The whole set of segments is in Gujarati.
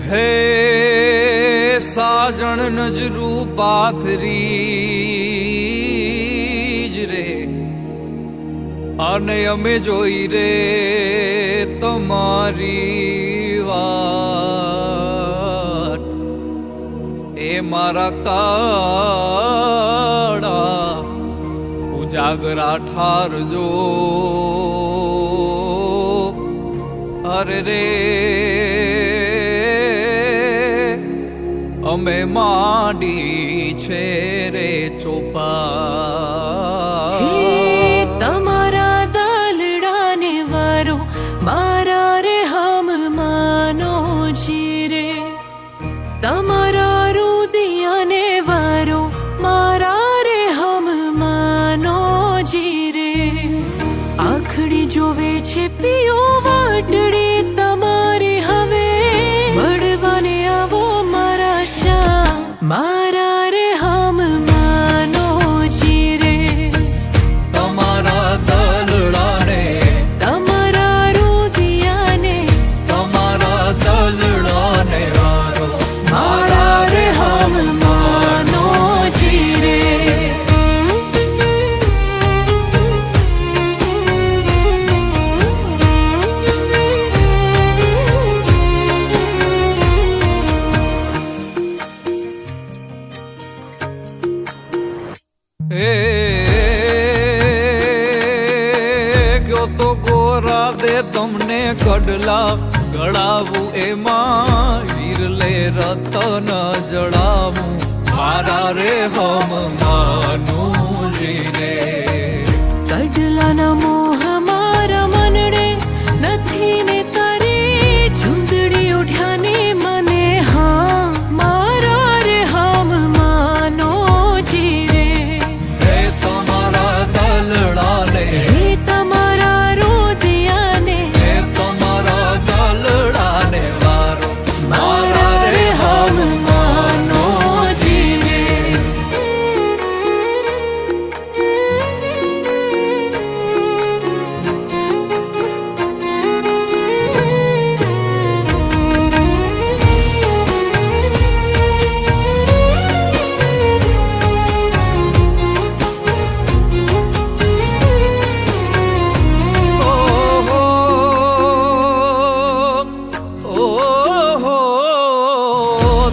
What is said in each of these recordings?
હે સાજણ નજરું પાથરી જ રે, અને અમે જોઈ રે તમારી વાત, એ મારા કાળા ઉજાગરા ઠારજો. અરે રે અમે માંડી છે રે ચોપા. તમારા દલડાને વારો મારા રે હમ માનો જીરે, તમારા રુદિયાને વારો મારા રે હમ માનો જીરે. આખડી જોવે છે પિયો વાટડી તમારી હવે, મળવાને આવો મારા શા મારા રે હમ માનો જીરે. તમારા દલડાને તમારા રુદિયાને તમારા દલડાને વારો મારા રે હમ માનો જીરે. હે ગયો તો ગોરા દે તમને કડલા ગળાવું, એમાં વીરલે રતન જડાવું મારા રે હમ માનું જીરે. કડલાના મોહ મારા મનડે નથી ને તારી ચૂંદડી ઉઠ્યાને મને હા મારા રે હમ માનો જીરે. હે તમારા દલડાને હે તમારા રુદિયાને હે તમારા દલડાને વારો મારા રે હમ માનો જીરે.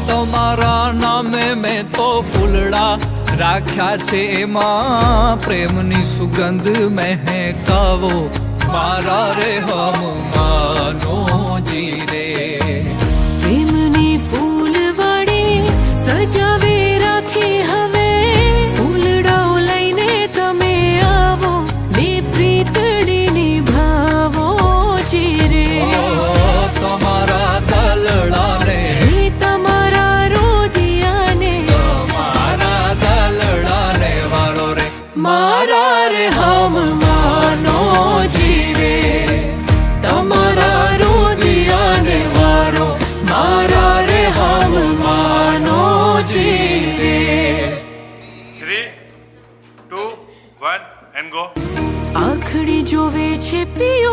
તમારા નામે મેં તો ફૂલડા રાખ્યા છે, એમાં પ્રેમની સુગંધ મહેકાવો મારા રે હમ માનો જીરે. પ્રેમની ફૂલવાડી સજાવે રાખી હવે, ફૂલડાઓ લઈને તમે આવો ને પ્રીતડી નિભાવો જીરે. તમારા દલડાને હે તમારા રુદિયાને તમારા દલડાને વારો રે મારા રે હમ માનો જીરે. તમારા રુદિયાને વારો મારા રે હમ માનો જીરે. 3, 2, 1 and go. આખડી જોવે છે પિયો